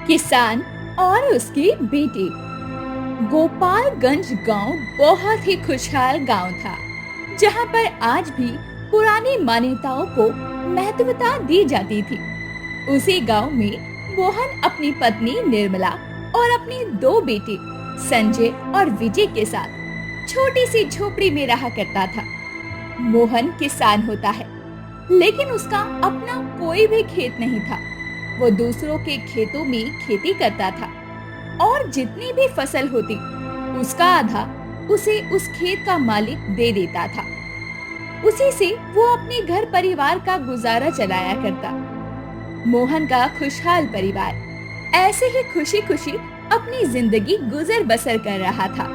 किसान और उसकी बेटी। गोपालगंज गांव बहुत ही खुशहाल गांव था, जहां पर आज भी पुरानी मान्यताओं को महत्वता दी जाती थी। उसी गांव में मोहन अपनी पत्नी निर्मला और अपने दो बेटे संजय और विजय के साथ छोटी सी झोपड़ी में रहा करता था। मोहन किसान होता है, लेकिन उसका अपना कोई भी खेत नहीं था। वो दूसरों के खेतों में खेती करता था और जितनी भी फसल होती उसका आधा उसे उस खेत का मालिक दे देता था। उसी से वो अपने घर परिवार का गुजारा चलाया करता। मोहन का खुशहाल परिवार ऐसे ही खुशी खुशी अपनी जिंदगी गुजर बसर कर रहा था।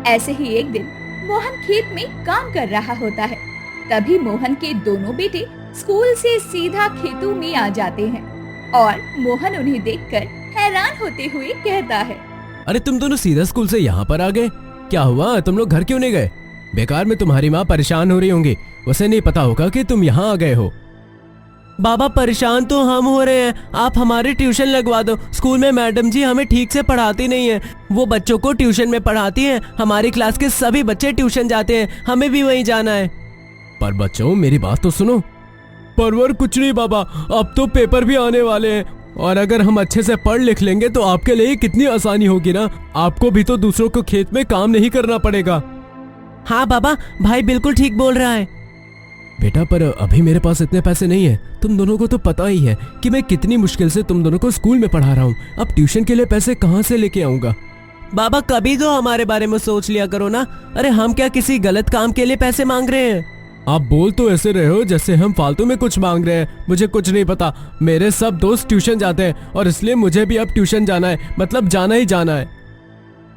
ऐसे ही एक दिन मोहन खेत में काम कर रहा होता है। तभी मोहन के दोनों बेटे स्कूल से सीधा खेतों में आ जाते हैं और मोहन उन्हें देखकर हैरान होते हुए कहता है, अरे तुम दोनों सीधा स्कूल से यहाँ पर आ गए? क्या हुआ, तुम लोग घर क्यों नहीं गए? बेकार में तुम्हारी माँ परेशान हो रही होंगी। उसे नहीं पता होगा कि तुम यहाँ आ गए हो। बाबा परेशान तो हम हो रहे हैं, आप हमारी ट्यूशन लगवा दो। स्कूल में मैडम जी हमें ठीक से पढ़ाती नहीं है। वो बच्चों को ट्यूशन में पढ़ाती हैं। हमारी क्लास के सभी बच्चे ट्यूशन जाते हैं, हमें भी वहीं जाना है। पर बच्चों मेरी बात तो सुनो। परवर कुछ नहीं बाबा, अब तो पेपर भी आने वाले हैं और अगर हम अच्छे से पढ़ लिख लेंगे तो आपके लिए कितनी आसानी होगी ना। आपको भी तो दूसरों को खेत में काम नहीं करना पड़ेगा। हाँ बाबा, भाई बिल्कुल ठीक बोल रहा है। बेटा पर अभी मेरे पास इतने पैसे नहीं है। तुम दोनों को तो पता ही है कि मैं कितनी मुश्किल से तुम दोनों को स्कूल में पढ़ा रहा हूँ। अब ट्यूशन के लिए पैसे कहाँ से लेके आऊंगा? बाबा कभी तो हमारे बारे में सोच लिया करो ना। अरे हम क्या किसी गलत काम के लिए पैसे मांग रहे हैं? आप बोल तो ऐसे रहे हो जैसे हम फालतू में कुछ मांग रहे हैं। मुझे कुछ नहीं पता। मेरे सब दोस्त ट्यूशन जाते हैं और इसलिए मुझे भी अब ट्यूशन जाना है, मतलब जाना ही जाना है।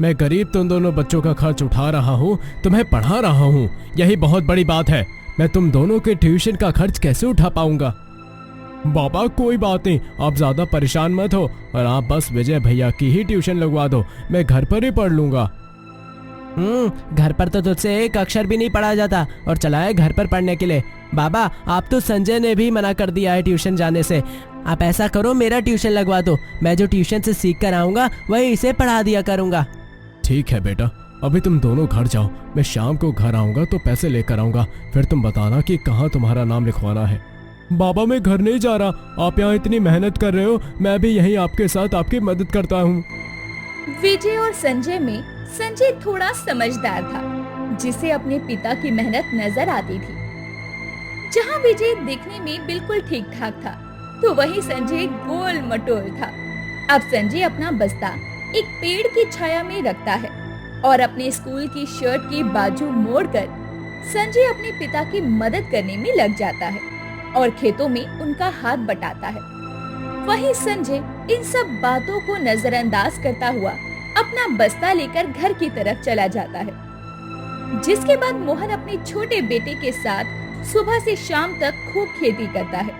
मैं गरीब तुम दोनों बच्चों का खर्च उठा रहा हूँ, तुम्हें पढ़ा रहा हूँ, यही बहुत बड़ी बात है। मैं तुम दोनों के ट्यूशन का खर्च कैसे उठा पाऊंगा? बाबा कोई बात नहीं, आप ज्यादा परेशान मत हो और आप बस विजय भैया की ही ट्यूशन लगवा दो। मैं घर पर ही पढ़ लूंगा। घर पर तो तुझसे एक अक्षर भी नहीं पढ़ा जाता और चला है घर पर पढ़ने के लिए। बाबा आप तो संजय ने भी मना कर दिया है ट्यूशन जाने से। आप ऐसा करो, मेरा ट्यूशन लगवा दो। मैं जो ट्यूशन से सीख कर आऊंगा वही इसे पढ़ा दिया करूंगा। ठीक है बेटा, अभी तुम दोनों घर जाओ। मैं शाम को घर आऊंगा तो पैसे लेकर आऊंगा, फिर तुम बताना कि कहाँ तुम्हारा नाम लिखवाना है। बाबा मैं घर नहीं जा रहा, आप यहाँ इतनी मेहनत कर रहे हो, मैं भी यहीं आपके साथ आपकी मदद करता हूँ। विजय और संजय में संजय थोड़ा समझदार था, जिसे अपने पिता की मेहनत नजर आती थी। जहाँ विजय दिखने में बिल्कुल ठीक ठाक था, तो वहीं संजय गोल मटोल था। अब संजय अपना बस्ता एक पेड़ की छाया में रखता है और अपने स्कूल की शर्ट की बाजू मोड़कर संजय अपने पिता की मदद करने में लग जाता है और खेतों में उनका हाथ बटाता है। वहीं संजय इन सब बातों को नजरअंदाज करता हुआ अपना बस्ता लेकर घर की तरफ चला जाता है। जिसके बाद मोहन अपने छोटे बेटे के साथ सुबह से शाम तक खूब खेती करता है।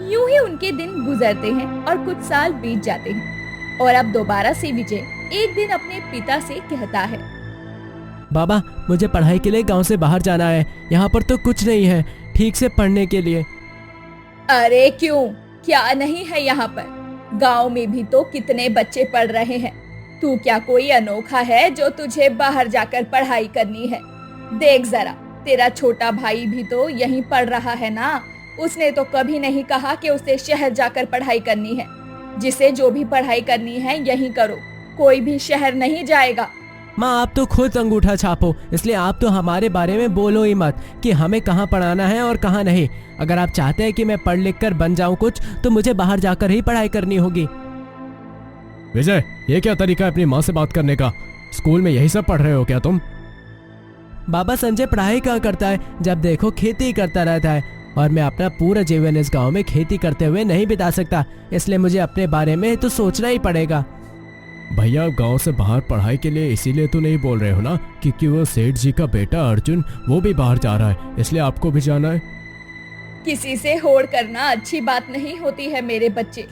यूं ही उनके दिन गुजरते हैं और कुछ साल बीत जाते हैं और अब दोबारा से विजय एक दिन अपने पिता से कहता है, बाबा मुझे पढ़ाई के लिए गांव से बाहर जाना है। यहाँ पर तो कुछ नहीं है ठीक से पढ़ने के लिए। अरे क्यों, क्या नहीं है यहाँ पर? गांव में भी तो कितने बच्चे पढ़ रहे हैं। तू क्या कोई अनोखा है जो तुझे बाहर जाकर पढ़ाई करनी है? देख जरा, तेरा छोटा भाई भी तो यहीं पढ़ रहा है ना। उसने तो कभी नहीं कहा कि उसे शहर जाकर पढ़ाई करनी है। जिसे जो भी पढ़ाई करनी है यहीं करो, कोई भी शहर नहीं जाएगा। माँ आप तो खुद अंगूठा छापो, इसलिए आप तो हमारे बारे में बोलो ही मत कि हमें कहाँ पढ़ाना है और कहाँ नहीं। अगर आप चाहते हैं कि मैं पढ़ लिख कर बन जाऊँ कुछ, तो मुझे बाहर जाकर ही पढ़ाई करनी होगी। विजय ये क्या तरीका है अपनी माँ से बात करने का? स्कूल में यही सब पढ़ रहे हो क्या तुम? बाबा संजय पढ़ाई कहाँ करता है, जब देखो खेती करता रहता है और मैं अपना पूरा जीवन इस गांव में खेती करते हुए नहीं बिता सकता, इसलिए मुझे अपने बारे में तो सोचना ही पड़ेगा। भैया आप गांव से बाहर पढ़ाई के लिए इसीलिए तो नहीं बोल रहे हो ना, क्योंकि वो सेठ जी का बेटा अर्जुन वो भी बाहर जा रहा है, इसलिए आपको भी जाना है। किसी से होड़ करना अच्छी बात नहीं होती है मेरे बच्चे।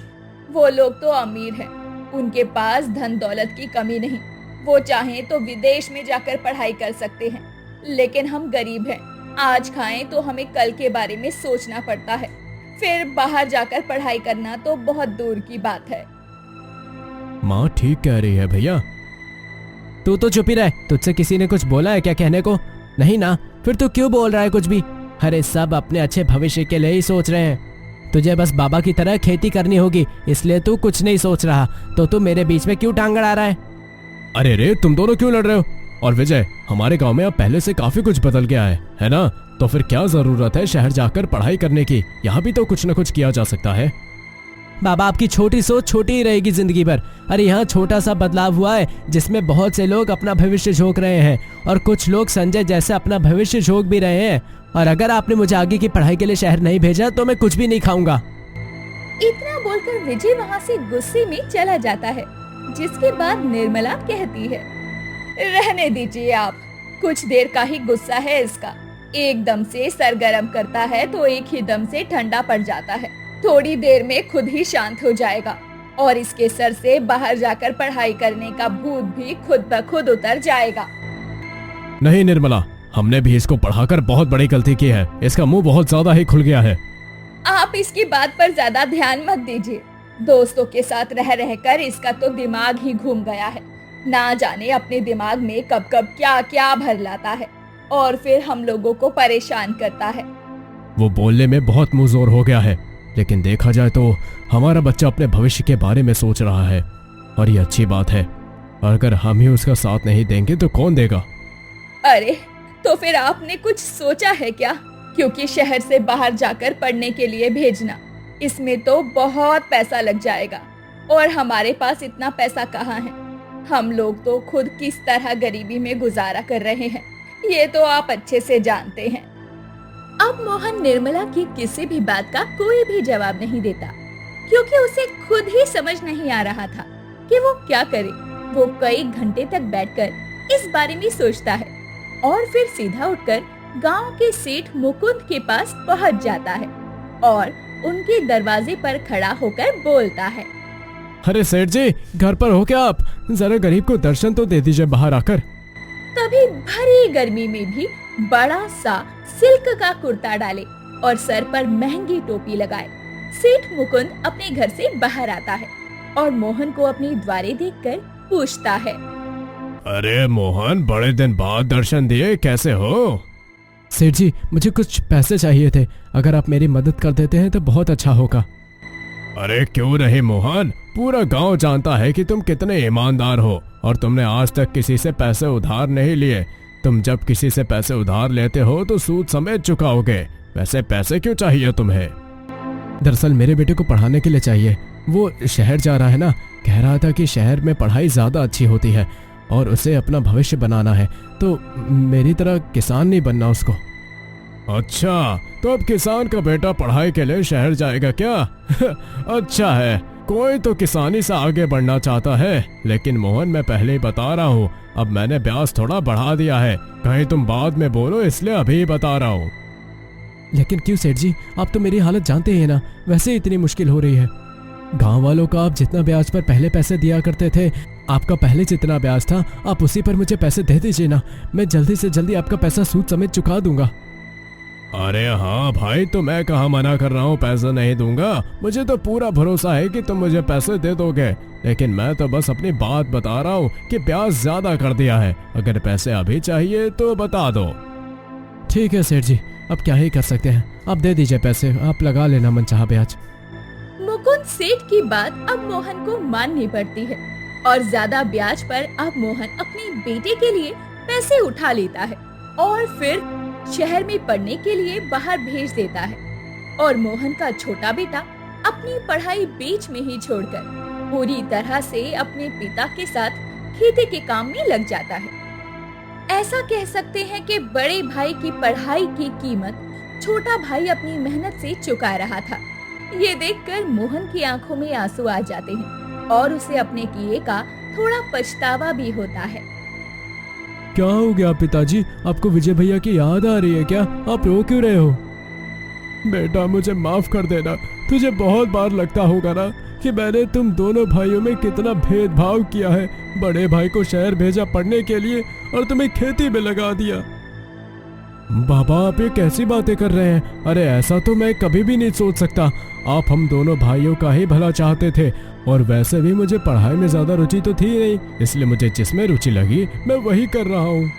वो लोग तो अमीर हैं, उनके पास धन दौलत की कमी नहीं। वो चाहें तो विदेश में जाकर पढ़ाई कर सकते हैं, लेकिन हम गरीब हैं। आज खाएं तो हमें कल के बारे में सोचना पड़ता है, फिर बाहर जाकर पढ़ाई करना तो बहुत दूर की बात है। माँ ठीक कह रही है भैया। तू तो चुप ही रह, तुझसे किसी ने कुछ बोला है क्या कहने को? नहीं ना, फिर तू क्यों बोल रहा है कुछ भी? अरे सब अपने अच्छे भविष्य के लिए ही सोच रहे हैं। तुझे बस बाबा की तरह खेती करनी होगी, इसलिए तू कुछ नहीं सोच रहा, तो तू मेरे बीच में क्यों टांग अड़ा रहा है? अरे रे, तुम दोनों क्यों लड़ रहे हो? और विजय, हमारे गांव में अब पहले से काफी कुछ बदल गया है ना? तो फिर क्या जरूरत है शहर जाकर पढ़ाई करने की? यहाँ भी तो कुछ न कुछ किया जा सकता है। बाबा, आपकी छोटी सोच छोटी ही रहेगी जिंदगी भर। अरे यहाँ छोटा सा बदलाव हुआ है जिसमें बहुत से लोग अपना भविष्य झोंक रहे हैं, और कुछ लोग संजय जैसे अपना भविष्य झोंक भी रहे हैं। और अगर आपने मुझे आगे की पढ़ाई के लिए शहर नहीं भेजा तो मैं कुछ भी नहीं खाऊंगा। इतना बोलकर विजय वहाँ से गुस्से में चला जाता है, जिसके बाद निर्मला कहती है, रहने दीजिए आप, कुछ देर का ही गुस्सा है इसका। एकदम से सरगर्म करता है तो एक ही दम से ठंडा पड़ जाता है। थोड़ी देर में खुद ही शांत हो जाएगा, और इसके सर से बाहर जाकर पढ़ाई करने का भूत भी खुद ब खुद उतर जाएगा। नहीं निर्मला, हमने भी इसको पढ़ाकर बहुत बड़ी गलती की है। इसका मुंह बहुत ज्यादा ही खुल गया है। आप इसकी बात पर ज्यादा ध्यान मत दीजिए। दोस्तों के साथ रह रहकर इसका तो दिमाग ही घूम गया है। ना जाने अपने दिमाग में कब कब क्या क्या भर लाता है, और फिर हम लोगों को परेशान करता है। वो बोलने में बहुत मुंहजोर हो गया है, लेकिन देखा जाए तो हमारा बच्चा अपने भविष्य के बारे में सोच रहा है, और ये अच्छी बात है। अगर हम ही उसका साथ नहीं देंगे तो कौन देगा? अरे तो फिर आपने कुछ सोचा है क्या? क्योंकि शहर से बाहर जाकर पढ़ने के लिए भेजना, इसमें तो बहुत पैसा लग जाएगा, और हमारे पास इतना पैसा कहाँ है? हम लोग तो खुद किस तरह गरीबी में गुजारा कर रहे हैं, ये तो आप अच्छे से जानते हैं। अब मोहन निर्मला की किसी भी बात का कोई भी जवाब नहीं देता, क्योंकि उसे खुद ही समझ नहीं आ रहा था कि वो क्या करे। वो कई घंटे तक बैठकर इस बारे में सोचता है, और फिर सीधा उठकर गांव के सेठ मुकुंद के पास पहुंच जाता है, और उनके दरवाजे पर खड़ा होकर बोलता है, अरे सेठ जी, घर पर हो क्या आप? जरा गरीब को दर्शन तो दे दीजिए बाहर आकर। तभी भरी गर्मी में भी बड़ा सा सिल्क का कुर्ता डाले और सर पर महंगी टोपी लगाए सेठ मुकुंद अपने घर से बाहर आता है, और मोहन को अपनी द्वारे देखकर पूछता है, अरे मोहन, बड़े दिन बाद दर्शन दिए, कैसे हो? सेठ जी, मुझे कुछ पैसे चाहिए थे, अगर आप मेरी मदद कर देते हैं तो बहुत अच्छा होगा। अरे क्यों नहीं मोहन, पूरा गांव जानता है कि तुम कितने ईमानदार हो, और तुमने आज तक किसी से पैसे उधार नहीं लिए। तुम जब किसी से पैसे उधार लेते हो तो सूद समेत चुकाओगे। वैसे पैसे क्यों चाहिए तुम्हें? दरअसल मेरे बेटे को पढ़ाने के लिए चाहिए। वो शहर जा रहा है ना, कह रहा था कि शहर में पढ़ाई ज्यादा अच्छी होती है और उसे अपना भविष्य बनाना है, तो मेरी तरह किसान नहीं बनना उसको। अच्छा, तो अब किसान का बेटा पढ़ाई के लिए शहर जाएगा क्या? अच्छा है, कोई तो किसानी से आगे बढ़ना चाहता है। लेकिन मोहन, मैं पहले ही बता रहा हूँ, अब मैंने ब्याज थोड़ा बढ़ा दिया है, कहीं तुम बाद में बोलो, इसलिए अभी बता रहा हूँ। लेकिन क्यों सेठ जी, आप तो मेरी हालत जानते हैं ना, वैसे इतनी मुश्किल हो रही है। गांव वालों का आप जितना ब्याज पर पहले पैसे दिया करते थे, आपका पहले जितना ब्याज था आप उसी पर मुझे पैसे दे दीजिए ना, मैं जल्दी से जल्दी आपका पैसा सूद समेत चुका दूंगा। अरे हाँ भाई, तो मैं कहाँ मना कर रहा हूँ पैसे नहीं दूंगा, मुझे तो पूरा भरोसा है कि तुम मुझे पैसे दे दोगे। लेकिन मैं तो बस अपनी बात बता रहा हूँ कि ब्याज ज्यादा कर दिया है, अगर पैसे अभी चाहिए तो बता दो। ठीक है सेठ जी, अब क्या ही कर सकते हैं, आप दे दीजिए पैसे, आप लगा लेना मनचाहा ब्याज। मुकुंद सेठ की बात अब मोहन को माननी पड़ती है, और ज्यादा ब्याज पर अब मोहन अपने बेटे के लिए पैसे उठा लेता है, और फिर शहर में पढ़ने के लिए बाहर भेज देता है। और मोहन का छोटा बेटा अपनी पढ़ाई बीच में ही छोड़कर पूरी तरह से अपने पिता के साथ खेती के काम में लग जाता है। ऐसा कह सकते हैं कि बड़े भाई की पढ़ाई की कीमत छोटा भाई अपनी मेहनत से चुका रहा था। ये देखकर मोहन की आंखों में आंसू आ जाते हैं, और उसे अपने किए का थोड़ा पछतावा भी होता है। क्या हो गया पिताजी, आपको विजय भैया की याद आ रही है क्या? आप रो क्यों रहे हो? बेटा मुझे माफ कर देना, तुझे बहुत बार लगता होगा ना कि मैंने तुम दोनों भाइयों में कितना भेदभाव किया है। बड़े भाई को शहर भेजा पढ़ने के लिए और तुम्हें खेती में लगा दिया। बाबा, आप ये कैसी बातें कर रहे हैं? अरे ऐसा तो मैं कभी भी नहीं सोच सकता। आप हम दोनों भाइयों का ही भला चाहते थे, और वैसे भी मुझे पढ़ाई में ज्यादा रुचि तो थी नहीं, इसलिए मुझे जिसमें रुचि लगी मैं वही कर रहा हूँ।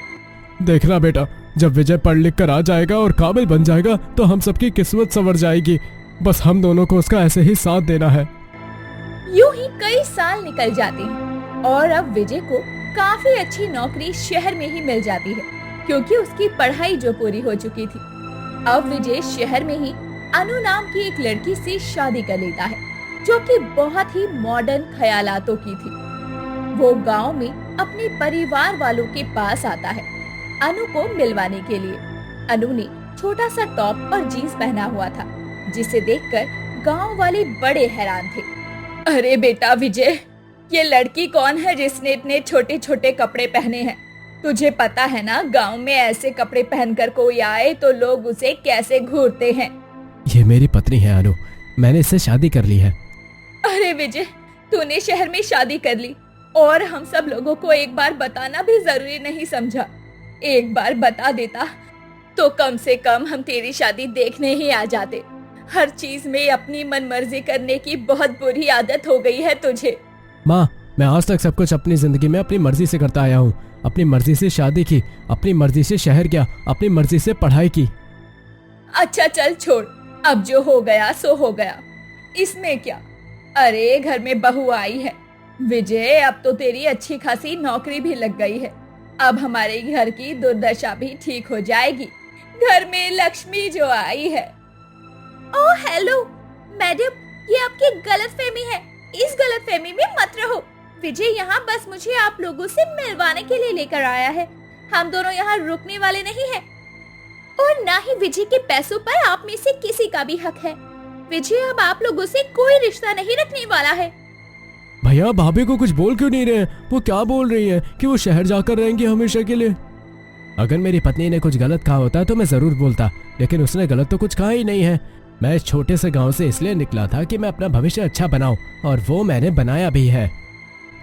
देखना बेटा, जब विजय पढ़ लिख कर आ जाएगा और काबिल बन जाएगा तो हम सबकी किस्मत संवर जाएगी। बस हम दोनों को उसका ऐसे ही साथ देना है। यूं ही कई साल निकल जाते हैं और अब विजय को काफी अच्छी नौकरी शहर में ही मिल जाती है, क्योंकि उसकी पढ़ाई जो पूरी हो चुकी थी। अब विजय शहर में ही अनु नाम की एक लड़की से शादी कर लेता है, जो कि बहुत ही मॉडर्न ख्यालातों की थी। वो गांव में अपने परिवार वालों के पास आता है अनु को मिलवाने के लिए। अनु ने छोटा सा टॉप और जीन्स पहना हुआ था, जिसे देखकर गांव वाले बड़े हैरान थे। अरे बेटा विजय, ये लड़की कौन है जिसने इतने छोटे छोटे कपड़े पहने हैं? तुझे पता है ना, गांव में ऐसे कपड़े पहनकर कोई आए तो लोग उसे कैसे घूरते हैं। ये मेरी पत्नी है अनु, मैंने इससे शादी कर ली है। अरे विजय, तूने शहर में शादी कर ली और हम सब लोगों को एक बार बताना भी जरूरी नहीं समझा? एक बार बता देता तो कम से कम हम तेरी शादी देखने ही आ जाते। हर चीज में अपनी मनमर्जी करने की बहुत बुरी आदत हो गई है तुझे। माँ, मैं आज तक सब कुछ अपनी जिंदगी में अपनी मर्जी से करता आया हूँ। अपनी मर्जी से शादी की, अपनी मर्जी से शहर गया, अपनी मर्जी से पढ़ाई की। अच्छा चल छोड़, अब जो हो गया सो हो गया, इसमें क्या। अरे घर में बहू आई है विजय, अब तो तेरी अच्छी खासी नौकरी भी लग गई है। अब हमारे घर की दुर्दशा भी ठीक हो जाएगी। घर में लक्ष्मी जो आई है। ओह हेलो मैडम, ये आपकी गलतफहमी है। इस गलतफहमी में मत रहो। विजय यहाँ बस मुझे आप लोगों से मिलवाने के लिए लेकर आया है। हम दोनों यहाँ रुकने वाले नहीं हैं। और ना ही विजय के पैसों पर आप में से किसी का भी हक है। विजय अब आप लोगों से कोई रिश्ता नहीं रखने वाला है। भैया, भाभी को कुछ बोल क्यों नहीं रहे? वो क्या बोल रही है कि वो शहर जाकर रहेंगी हमेशा के लिए? अगर मेरी पत्नी ने कुछ गलत कहा होता तो मैं जरूर बोलता, लेकिन उसने गलत तो कुछ कहा ही नहीं है। मैं इस छोटे से गांव से इसलिए निकला था कि मैं अपना भविष्य अच्छा बनाऊं, और वो मैंने बनाया भी है।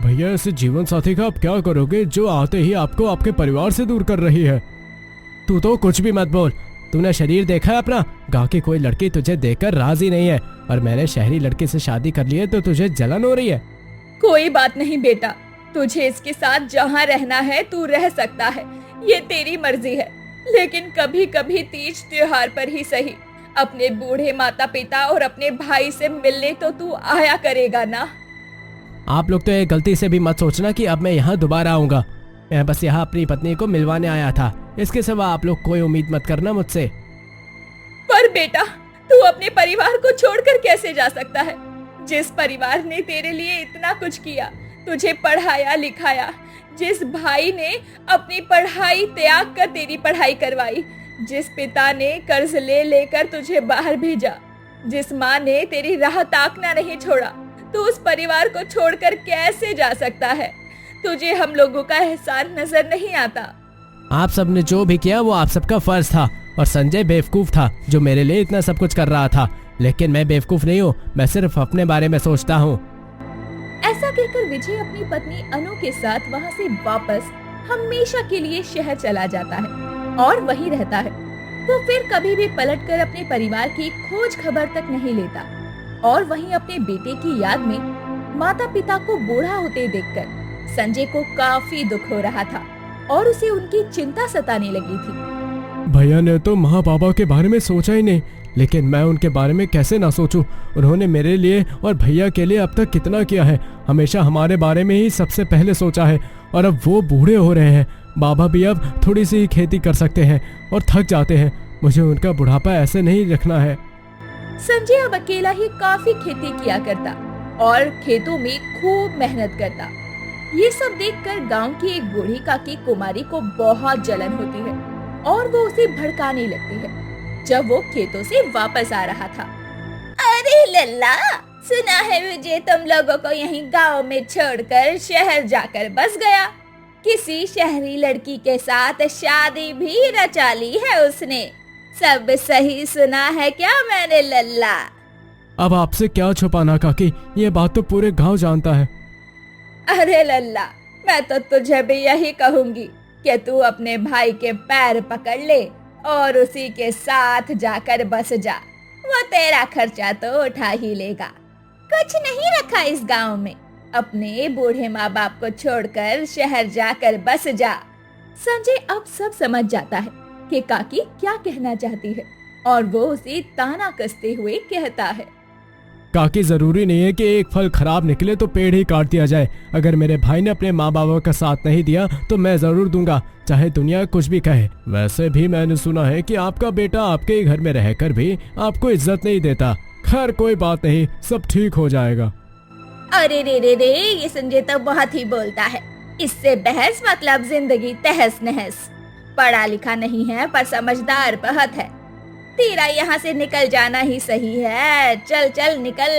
भैया, इस जीवन साथी का आप क्या करोगे जो आते ही आपको आपके परिवार से दूर कर रही है? तू तो कुछ भी मत बोल। तूने शरीर देखा है अपना? गांव की कोई लड़की तुझे देखकर राजी नहीं है, और मैंने शहरी लड़के से शादी कर ली है तो तुझे जलन हो रही है। कोई बात नहीं बेटा, तुझे इसके साथ जहाँ रहना है तू रह सकता है, ये तेरी मर्जी है। लेकिन कभी कभी तीज त्योहार पर ही सही अपने बूढ़े माता पिता और अपने भाई से मिलने तो तू आया करेगा ना। आप लोग तो ये गलती से भी मत सोचना कि अब मैं यहाँ दोबारा आऊंगा। मैं बस यहाँ अपनी पत्नी को मिलवाने आया था, इसके सिवा आप लोग कोई उम्मीद मत करना मुझसे। पर बेटा, तू अपने परिवार को छोड़कर कैसे जा सकता है? जिस परिवार ने तेरे लिए इतना कुछ किया, तुझे पढ़ाया लिखाया, जिस भाई ने अपनी पढ़ाई त्याग कर तेरी पढ़ाई करवाई, जिस पिता ने कर्ज ले लेकर तुझे बाहर भेजा, जिस माँ ने तेरी राह ताकना नहीं छोड़ा, तू उस परिवार को छोड़कर कैसे जा सकता है? तुझे हम लोगों का एहसान नजर नहीं आता? आप सबने जो भी किया वो आप सबका फर्ज था, और संजय बेवकूफ था जो मेरे लिए इतना सब कुछ कर रहा था। लेकिन मैं बेवकूफ नहीं हूँ, मैं सिर्फ अपने बारे में सोचता हूँ। ऐसा कहकर विजय अपनी पत्नी अनु के साथ वहाँ से वापस हमेशा के लिए शहर चला जाता है और वहीं रहता है। वो फिर कभी भी पलटकर अपने परिवार की खोज खबर तक नहीं लेता, और वहीं अपने बेटे की याद में माता पिता को बूढ़ा होते देखकर संजय को काफी दुख हो रहा था और उसे उनकी चिंता सताने लगी थी। भैया ने तो माँ बाबा के बारे में सोचा ही नहीं, लेकिन मैं उनके बारे में कैसे ना सोचूं? उन्होंने मेरे लिए और भैया के लिए अब तक कितना किया है। हमेशा हमारे बारे में ही सबसे पहले सोचा है, और अब वो बूढ़े हो रहे हैं। बाबा भी अब थोड़ी सी ही खेती कर सकते हैं और थक जाते हैं। मुझे उनका बुढ़ापा ऐसे नहीं रखना है। संजय अब अकेला ही काफी खेती किया करता और खेतों में खूब मेहनत करता। ये सब देखकर गांव की एक बूढ़ी काकी कुमारी को बहुत जलन होती है और वो उसे भड़काने लगती है जब वो खेतों से वापस आ रहा था। अरे लल्ला, सुना है विजय तुम लोगों को यहीं गांव में छोड़कर शहर जाकर बस गया। किसी शहरी लड़की के साथ शादी भी रचा ली है उसने। सब सही सुना है क्या मैंने लल्ला? अब आपसे क्या छुपाना काकी, ये बात तो पूरे गांव जानता है। अरे लल्ला, मैं तो तुझे भी यही कहूंगी कि तू अपने भाई के पैर पकड़ ले और उसी के साथ जाकर बस जा। वो तेरा खर्चा तो उठा ही लेगा। कुछ नहीं रखा इस गांव में। अपने बूढ़े माँ बाप को छोड़कर शहर जाकर बस जा। संजय अब सब समझ जाता है कि काकी क्या कहना चाहती है और वो उसे ताना कसते हुए कहता है। काकी, जरूरी नहीं है कि एक फल खराब निकले तो पेड़ ही काट दिया जाए। अगर मेरे भाई ने अपने माँ बाबा का साथ नहीं दिया तो मैं जरूर दूंगा, चाहे दुनिया कुछ भी कहे। वैसे भी मैंने सुना है कि आपका बेटा आपके ही घर में रहकर भी आपको इज्जत नहीं देता। खैर कोई बात नहीं, सब ठीक हो जाएगा। अरे रे रे रे, ये संजय तो बहुत ही बोलता है। इससे बहस मतलब जिंदगी तहस नहस। पढ़ा लिखा नहीं है पर समझदार बहुत है। तेरा यहाँ से निकल जाना ही सही है। चल चल निकल।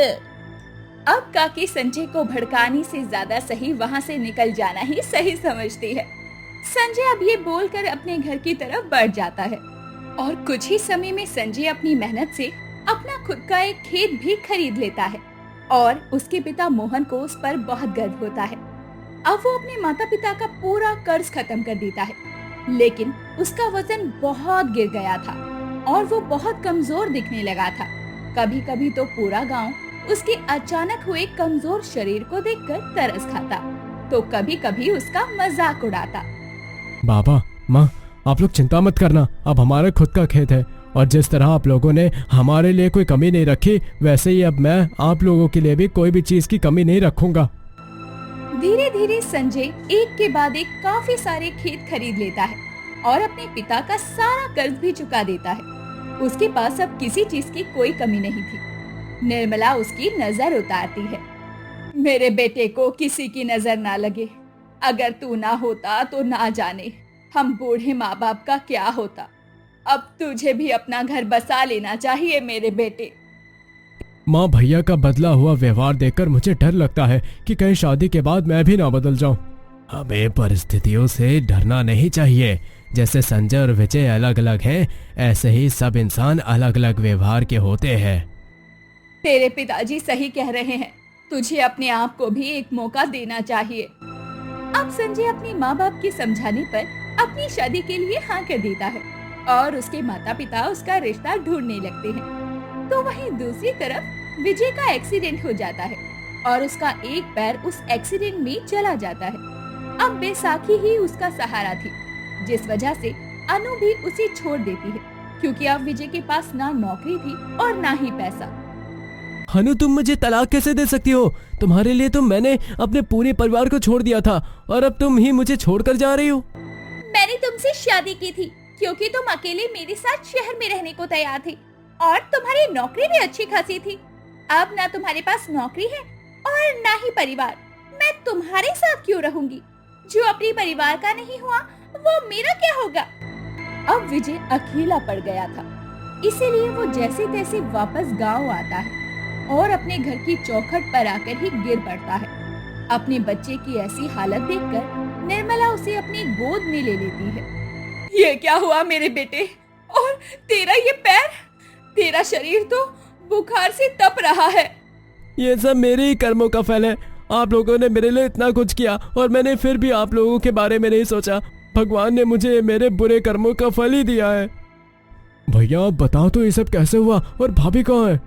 अब काकी संजय को भड़काने से ज्यादा सही वहाँ से निकल जाना ही सही समझती है। संजय अब ये बोलकर अपने घर की तरफ बढ़ जाता है और कुछ ही समय में संजय अपनी मेहनत से अपना खुद का एक खेत भी खरीद लेता है और उसके पिता मोहन को उस पर बहुत गर्व होता है। अब वो अपने माता पिता का पूरा कर्ज खत्म कर देता है, लेकिन उसका वजन बहुत गिर गया था और वो बहुत कमजोर दिखने लगा था। कभी कभी तो पूरा गांव उसके अचानक हुए कमजोर शरीर को देखकर तरस खाता, तो कभी कभी उसका मजाक उड़ाता। बाबा, माँ, आप लोग चिंता मत करना। अब हमारा खुद का खेत है और जिस तरह आप लोगों ने हमारे लिए कोई कमी नहीं रखी, वैसे ही अब मैं आप लोगों के लिए भी कोई भी चीज की कमी नहीं रखूंगा। धीरे धीरे संजय एक के बाद एक काफी सारे खेत खरीद लेता है और अपने पिता का सारा कर्ज भी चुका देता है। उसके पास अब किसी चीज की कोई कमी नहीं थी। निर्मला उसकी नजर उतारती है। मेरे बेटे को किसी की नजर ना लगे। अगर तू ना होता तो ना जाने हम बूढ़े माँ बाप का क्या होता। अब तुझे भी अपना घर बसा लेना चाहिए मेरे बेटे। माँ, भैया का बदला हुआ व्यवहार देखकर मुझे डर लगता है कि कहीं शादी के बाद मैं भी ना बदल जाऊं। हमें परिस्थितियों से डरना नहीं चाहिए। जैसे संजय और विजय अलग अलग हैं, ऐसे ही सब इंसान अलग अलग व्यवहार के होते हैं। तेरे पिताजी सही कह रहे हैं। तुझे अपने आप को भी एक मौका देना चाहिए। अब संजय अपने माँ बाप के समझाने पर अपनी शादी के लिए हाँ कर देता है और उसके माता पिता उसका रिश्ता ढूंढने लगते हैं। तो वहीं दूसरी तरफ विजय का एक्सीडेंट हो जाता है और उसका एक पैर उस एक्सीडेंट में चला जाता है। अब बैसाखी ही उसका सहारा थी, जिस वजह से अनु भी उसे छोड़ देती है, क्योंकि अब विजय के पास ना नौकरी थी और ना ही पैसा। अनु, तुम मुझे तलाक कैसे दे सकती हो? तुम्हारे लिए तो मैंने अपने पूरे परिवार को छोड़ दिया था और अब तुम ही मुझे छोड़कर जा रही हो। मैंने तुमसे शादी की थी क्योंकि तुम अकेले मेरे साथ शहर में रहने को तैयार थे और तुम्हारी नौकरी भी अच्छी खासी थी। अब ना तुम्हारे पास नौकरी है और ना ही परिवार। मैं तुम्हारे साथ क्यों रहूंगी? जो अपने परिवार का नहीं हुआ वो मेरा क्या होगा? अब विजय अकेला पड़ गया था, इसीलिए वो जैसे तैसे वापस गांव आता है और अपने घर की चौखट पर आकर ही गिर पड़ता है। अपने बच्चे की ऐसी हालत देखकर निर्मला उसे अपनी गोद में ले लेती है। ये क्या हुआ मेरे बेटे? और तेरा ये पैर, तेरा शरीर तो बुखार से तप रहा है। ये सब मेरे ही कर्मों का फल है। आप लोगों ने मेरे लिए इतना कुछ किया और मैंने फिर भी आप लोगों के बारे में नहीं सोचा। भगवान ने मुझे मेरे बुरे कर्मों का फल ही दिया है। भैया, आप बताओ तो ये सब कैसे हुआ और भाभी कहाँ है?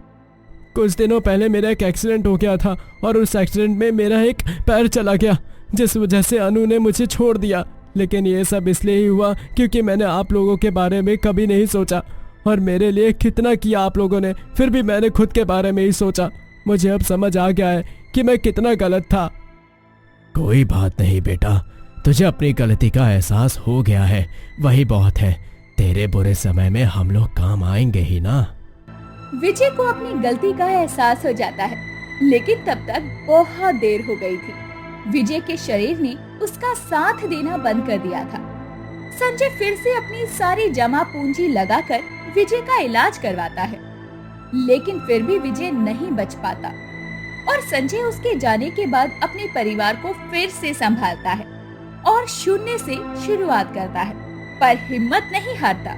कुछ दिनों पहले मेरा एक एक्सीडेंट हो गया था और उस एक्सीडेंट में मेरा एक पैर चला गया, जिस वजह से अनु ने मुझे छोड़ दिया। लेकिन ये सब इसलिए ही हुआ क्योंकि मैंने आप लोगों के बारे में कभी नहीं सोचा और मेरे लिए कितना किया आप लोगों ने, फिर भी मैंने खुद के बारे में ही सोचा। मुझे अब समझ आ गया है कि मैं कितना गलत था। कोई बात नहीं बेटा, तुझे अपनी गलती का एहसास हो गया है, वही बहुत है। तेरे बुरे समय में हम लोग काम आएंगे ही ना। विजय को अपनी गलती का एहसास हो जाता है, लेकिन तब तक बहुत देर हो गई थी। विजय के शरीर ने उसका साथ देना बंद कर दिया था। संजय फिर से अपनी सारी जमा पूंजी लगाकर विजय का इलाज करवाता है, लेकिन फिर भी विजय नहीं बच पाता और संजय उसके जाने के बाद अपने परिवार को फिर से संभालता है और शून्य से शुरुआत करता है, पर हिम्मत नहीं हारता।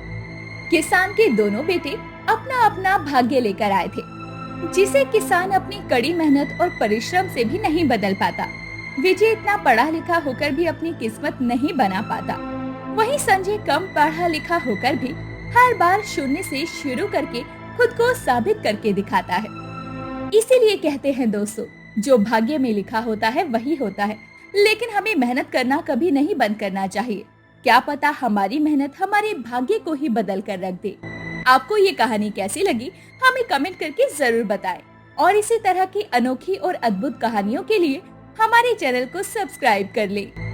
किसान के दोनों बेटे अपना अपना भाग्य लेकर आए थे, जिसे किसान अपनी कड़ी मेहनत और परिश्रम से भी नहीं बदल पाता। विजय इतना पढ़ा लिखा होकर भी अपनी किस्मत नहीं बना पाता। वहीं संजय कम पढ़ा लिखा होकर भी हर बार शून्य से शुरू करके खुद को साबित करके दिखाता है। इसीलिए कहते हैं दोस्तों, जो भाग्य में लिखा होता है वही होता है, लेकिन हमें मेहनत करना कभी नहीं बंद करना चाहिए। क्या पता हमारी मेहनत हमारे भाग्य को ही बदल कर रख दे। आपको ये कहानी कैसी लगी हमें कमेंट करके जरूर बताएं और इसी तरह की अनोखी और अद्भुत कहानियों के लिए हमारे चैनल को सब्सक्राइब कर लें।